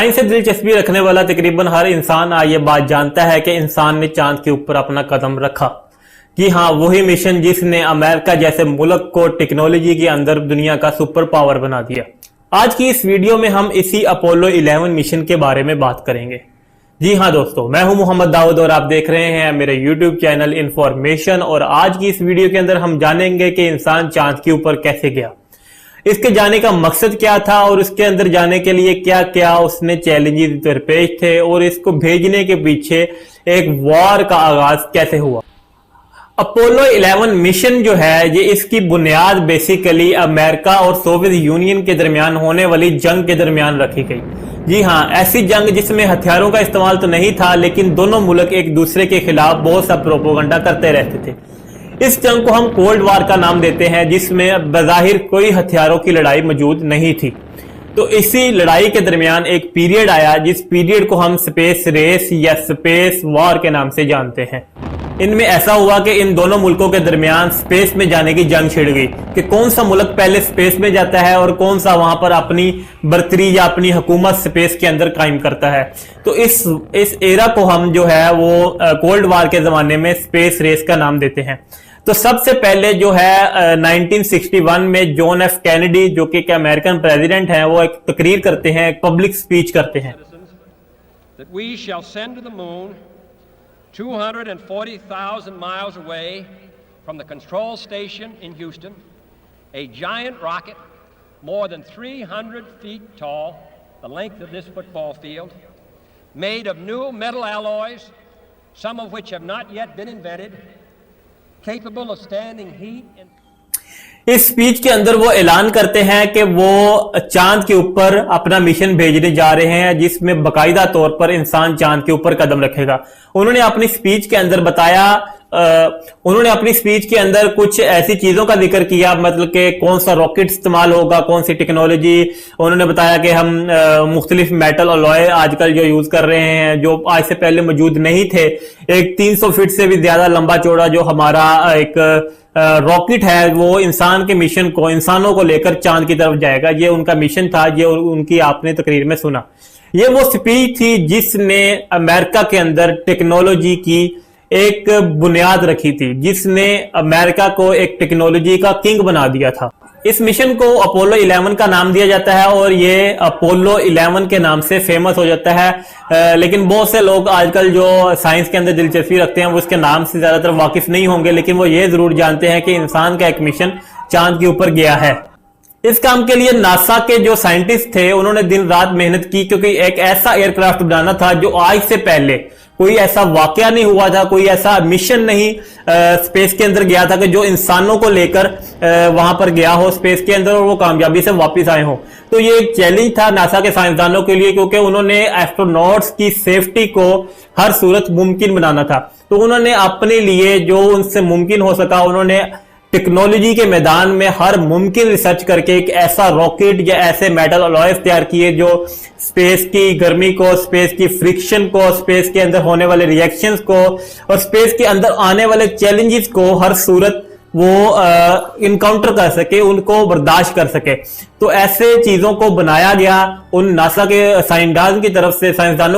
Science से दिलचस्पी रखने वाला तकरीबन हर इंसान ये बात जानता है कि इंसान ने चांद के ऊपर अपना कदम रखा। कि हाँ, वही मिशन जिसने अमेरिका जैसे मुल्क को टेक्नोलॉजी के अंदर दुनिया का सुपर पावर बना दिया। आज की इस वीडियो में हम इसी अपोलो 11 मिशन के बारे में बात करेंगे। जी हाँ दोस्तों, मैं हूं मोहम्मद दाऊद और आप देख रहे हैं मेरे यूट्यूब चैनल इन्फॉर्मेशन। और आज की इस वीडियो के अंदर हम जानेंगे कि इंसान चांद के ऊपर कैसे गया, इसके जाने का मकसद क्या था और उसके अंदर जाने के लिए क्या क्या उसने चैलेंजेस दरपेश थे और इसको भेजने के पीछे एक वॉर का आगाज कैसे हुआ। अपोलो 11 मिशन जो है ये इसकी बुनियाद बेसिकली अमेरिका और सोवियत यूनियन के दरमियान होने वाली जंग के दरमियान रखी गई। जी हाँ, ऐसी जंग जिसमें हथियारों का इस्तेमाल तो नहीं था, लेकिन दोनों मुल्क एक दूसरे के खिलाफ बहुत सा प्रोपोगंडा करते रहते थे। इस जंग को हम कोल्ड वार का नाम देते हैं, जिसमें बज़ाहिर कोई हथियारों की लड़ाई मौजूद नहीं थी। तो इसी लड़ाई के दरमियान एक पीरियड आया जिस पीरियड को हम स्पेस रेस या स्पेस वॉर के नाम से जानते हैं। इनमें ऐसा हुआ कि इन दोनों मुल्कों के दरमियान स्पेस में जाने की जंग छिड़ गई कि कौन सा मुल्क पहले स्पेस में जाता है और कौन सा वहां पर अपनी बर्तरी या अपनी हुकूमत स्पेस के अंदर कायम करता है। तो इस एरा को हम जो है वो कोल्ड वार के जमाने में स्पेस रेस का नाम देते हैं। तो सबसे पहले जो है 1961 में जॉन एफ कैनेडी, जो कि अमेरिकन प्रेसिडेंट हैं, वो एक तकरीर करते हैं, एक पब्लिक स्पीच करते हैं। 240,000 miles away from the control station in Houston, a giant rocket more than 300 feet tall, the length of this football field, made of new metal alloys, some of which have not yet been invented, capable of standing heat and इस speech के अंदर वो ऐलान करते हैं कि वो चांद के ऊपर अपना मिशन भेजने जा रहे हैं, जिसमें बाकायदा तौर पर इंसान चांद के ऊपर कदम रखेगा। उन्होंने अपनी स्पीच के अंदर बताया, उन्होंने अपनी स्पीच के अंदर कुछ ऐसी चीजों का जिक्र किया, मतलब कि कौन सा रॉकेट इस्तेमाल होगा, कौन सी टेक्नोलॉजी। उन्होंने बताया कि हम मुख्तलिफ मेटल अलॉय आजकल जो यूज कर रहे हैं, जो आज से पहले मौजूद नहीं थे। एक 300 फीट से भी ज्यादा लंबा चौड़ा जो हमारा एक रॉकेट है, वो इंसान के मिशन को, इंसानों को लेकर चांद की तरफ जाएगा। ये उनका मिशन था, ये उनकी आपने तकरीर में सुना। ये वो स्पीच थी जिसने अमेरिका के अंदर टेक्नोलॉजी की एक बुनियाद रखी थी, जिसने अमेरिका को एक टेक्नोलॉजी का किंग बना दिया था। इस मिशन को अपोलो 11 का नाम दिया जाता है और ये अपोलो 11 के नाम से फेमस हो जाता है। लेकिन बहुत से लोग आजकल जो साइंस के अंदर दिलचस्पी रखते हैं वो उसके नाम से ज्यादातर वाकिफ नहीं होंगे, लेकिन वो ये जरूर जानते हैं कि इंसान का एक मिशन चांद के ऊपर गया है। इस काम के लिए नासा के जो साइंटिस्ट थे उन्होंने दिन रात मेहनत की, क्योंकि एक ऐसा एयरक्राफ्ट बनाना था जो आज से पहले कोई ऐसा वाकया नहीं हुआ था, कोई ऐसा मिशन नहीं स्पेस के अंदर गया था कि जो इंसानों को लेकर वहां पर गया हो स्पेस के अंदर और वो कामयाबी से वापस आए हो। तो ये एक चैलेंज था नासा के साइंसदानों के लिए, क्योंकि उन्होंने एस्ट्रोनॉट्स की सेफ्टी को हर सूरत मुमकिन बनाना था। तो उन्होंने अपने लिए जो उनसे मुमकिन हो सका, उन्होंने टेक्नोलॉजी के मैदान में हर मुमकिन रिसर्च करके एक ऐसा रॉकेट या ऐसे मेटल अलॉयज तैयार किए जो स्पेस की गर्मी को, स्पेस की फ्रिक्शन को, स्पेस के अंदर होने वाले रिएक्शंस को और स्पेस के अंदर आने वाले चैलेंजेस को हर सूरत वो इनकाउंटर कर सके, उनको बर्दाश्त कर सके। तो ऐसे चीजों को बनाया गया उन नासा के साइंसदानों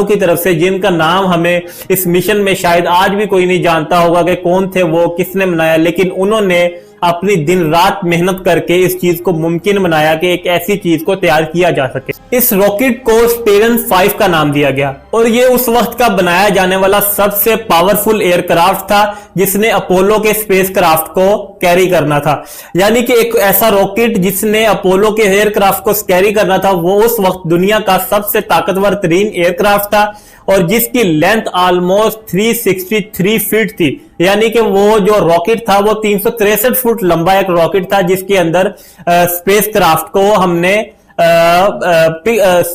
की तरफ से, जिनका नाम हमें इस मिशन में शायद आज भी कोई नहीं जानता होगा कि कौन थे वो, किसने बनाया, लेकिन उन्होंने अपनी दिन रात मेहनत करके इस चीज को मुमकिन बनाया कि एक ऐसी चीज को तैयार किया जा सके। इस रॉकेट को स्टेरन 5 का नाम दिया गया और ये उस वक्त का बनाया जाने वाला सबसे पावरफुल एयरक्राफ्ट था जिसने अपोलो के स्पेसक्राफ्ट को कैरी करना था। यानी कि एक ऐसा रॉकेट जिसने अपोलो के एयरक्राफ्ट को कैरी करना था, वो उस वक्त दुनिया का सबसे ताकतवर तरीन एयरक्राफ्ट था और जिसकी लेंथ ऑलमोस्ट 363 फीट थी। यानी कि वो जो रॉकेट था वो 363 फुट लंबा एक रॉकेट था, जिसके अंदर स्पेसक्राफ्ट को हमने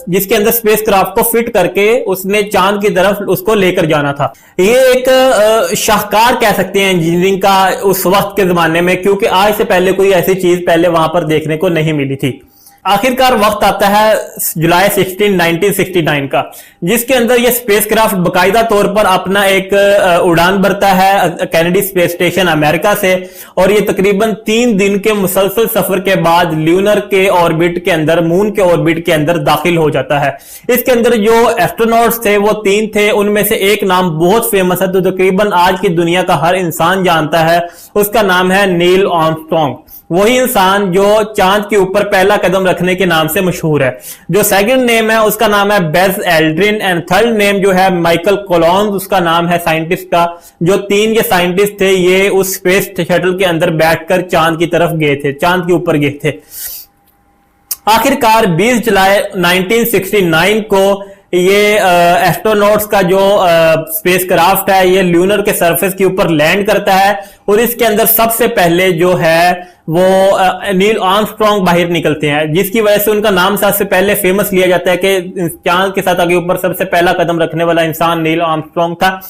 जिसके अंदर स्पेसक्राफ्ट को फिट करके उसने चांद की तरफ उसको लेकर जाना था। ये एक शाहकार कह सकते हैं इंजीनियरिंग का उस वक्त के जमाने में, क्योंकि आज से पहले कोई ऐसी चीज पहले वहां पर देखने को नहीं मिली थी। आखिरकार वक्त आता है जुलाई 16, 1969 का, जिसके अंदर यह स्पेसक्राफ्ट बाकायदा तौर पर अपना एक उड़ान भरता है कैनेडी स्पेस स्टेशन अमेरिका से, और ये तकरीबन 3 दिन के मुसलसल सफर के बाद ल्यूनर के ऑर्बिट के अंदर, मून के ऑर्बिट के अंदर दाखिल हो जाता है। इसके अंदर जो एस्ट्रोनॉट्स थे वो 3 थे, उनमें से एक नाम बहुत फेमस है, तो तकरीबन आज की दुनिया का हर इंसान जानता है, उसका नाम है नील आर्मस्ट्रॉन्ग। वही इंसान जो चांद के ऊपर पहला कदम रखने के नाम से मशहूर है। जो सेकंड नेम है उसका नाम है buzz Aldrin, and third name जो है माइकल कोलॉन्स उसका नाम है साइंटिस्ट का। जो 3 ये साइंटिस्ट थे ये उस स्पेस शटल के अंदर बैठकर चांद की तरफ गए थे, चांद के ऊपर गए थे। आखिरकार 20 जुलाई 1969 को ये एस्ट्रोनॉट्स का जो स्पेसक्राफ्ट है ये ल्यूनर के सरफेस के ऊपर लैंड करता है, और इसके अंदर सबसे पहले जो है वो नील आर्मस्ट्रॉन्ग बाहर निकलते हैं, जिसकी वजह से उनका नाम सबसे पहले फेमस लिया जाता है कि चांद के साथ आगे ऊपर सबसे पहला कदम रखने वाला इंसान नील आर्मस्ट्रॉन्ग था।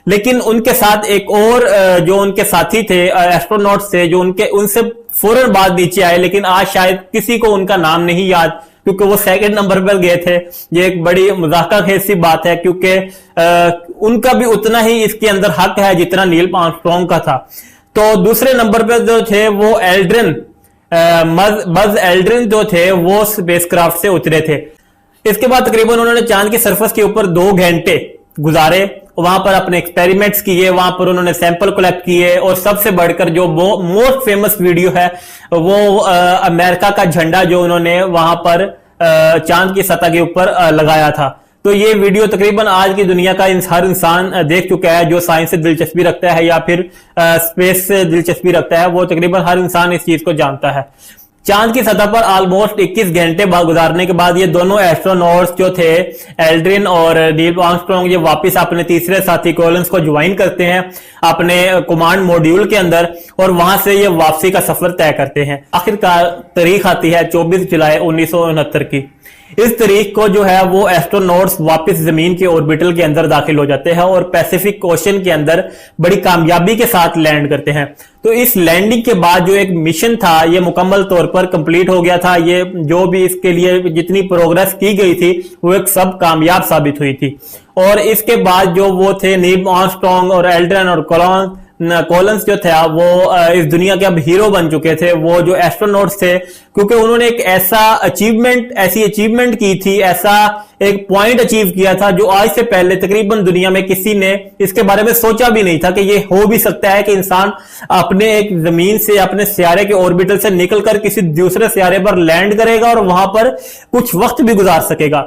लेकिन उनके साथ एक और जो उनके साथी थे एस्ट्रोनॉट्स थे, जो उनसे फौरन बाद नीचे आए, लेकिन आज शायद किसी को उनका नाम नहीं याद, क्योंकि वो सेकंड नंबर पर गए थे। ये एक बड़ी मजाका खेज सी बात है, क्योंकि उनका भी उतना ही इसके अंदर हक है जितना नील आर्मस्ट्रॉन्ग का था। तो दूसरे नंबर पर जो थे वो एल्ड्रिन, बज़ एल्ड्रिन जो थे वो स्पेसक्राफ्ट से उतरे थे। इसके बाद तकरीबन उन्होंने चांद की सरफेस के ऊपर 2 घंटे गुजारे, वहां पर अपने एक्सपेरिमेंट्स किए, वहां पर उन्होंने सैंपल कलेक्ट किए, और सबसे बढ़कर जो मोस्ट फेमस वीडियो है वो अमेरिका का झंडा जो उन्होंने वहां पर चांद की सतह के ऊपर लगाया था। तो ये वीडियो तकरीबन आज की दुनिया का हर इंसान देख चुका है, जो साइंस से दिलचस्पी रखता है या फिर स्पेस से दिलचस्पी रखता है, वो तकरीबन हर इंसान इस चीज को जानता है। चांद की सतह पर ऑलमोस्ट 21 घंटे गुजारने के बाद ये दोनों एस्ट्रोनॉट्स जो थे एल्ड्रिन और नील आर्मस्ट्रॉन्ग, ये वापस अपने तीसरे साथी कोलिंस को ज्वाइन करते हैं अपने कमांड मॉड्यूल के अंदर, और वहां से ये वापसी का सफर तय करते हैं। आखिरकार तारीख आती है 24 जुलाई 1969 की। इस तारीख को जो है वो एस्ट्रोनॉट्स वापस जमीन के ऑर्बिटल के अंदर दाखिल हो जाते हैं और पैसिफिक ओशन के अंदर बड़ी कामयाबी के साथ लैंड करते हैं। तो इस लैंडिंग के बाद जो एक मिशन था ये मुकम्मल तौर पर कंप्लीट हो गया था। ये जो भी इसके लिए जितनी प्रोग्रेस की गई थी वो एक सब कामयाब साबित हुई थी। और इसके बाद जो वो थे नील आर्मस्ट्रॉन्ग और एल्ड्रिन और कोलिंस जो थे वो इस दुनिया के अब हीरो बन चुके थे, वो जो एस्ट्रोनॉट्स थे, क्योंकि उन्होंने एक ऐसी अचीवमेंट की थी, ऐसा एक पॉइंट अचीव किया था जो आज से पहले तकरीबन दुनिया में किसी ने इसके बारे में सोचा भी नहीं था कि ये हो भी सकता है कि इंसान अपने एक जमीन से, अपने सियारे के ऑर्बिटल से निकलकर किसी दूसरे सियारे पर लैंड करेगा और वहां पर कुछ वक्त भी गुजार सकेगा।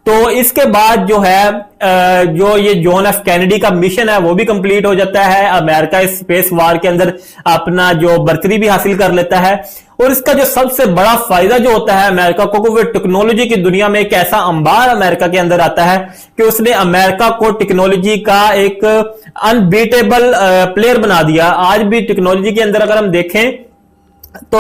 तो इसके बाद जो है जो ये जॉन एफ कैनेडी का मिशन है वो भी कंप्लीट हो जाता है। अमेरिका इस स्पेस वार के अंदर अपना जो बर्तरी भी हासिल कर लेता है, और इसका जो सबसे बड़ा फायदा जो होता है अमेरिका को, वो टेक्नोलॉजी की दुनिया में एक ऐसा अंबार अमेरिका के अंदर आता है कि उसने अमेरिका को टेक्नोलॉजी का एक अनबीटेबल प्लेयर बना दिया। आज भी टेक्नोलॉजी के अंदर अगर हम देखें तो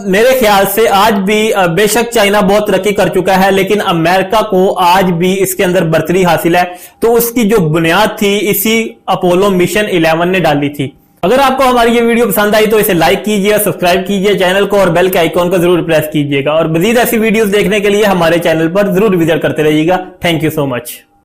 मेरे ख्याल से आज भी बेशक चाइना बहुत तरक्की कर चुका है, लेकिन अमेरिका को आज भी इसके अंदर बर्तरी हासिल है। तो उसकी जो बुनियाद थी इसी अपोलो मिशन 11 ने डाली थी। अगर आपको हमारी ये वीडियो पसंद आई तो इसे लाइक कीजिए, सब्सक्राइब कीजिए चैनल को, और बेल के आइकॉन को जरूर प्रेस कीजिएगा। और मजीद ऐसी वीडियोस देखने के लिए हमारे चैनल पर जरूर विजिट करते रहिएगा। Thank you so much.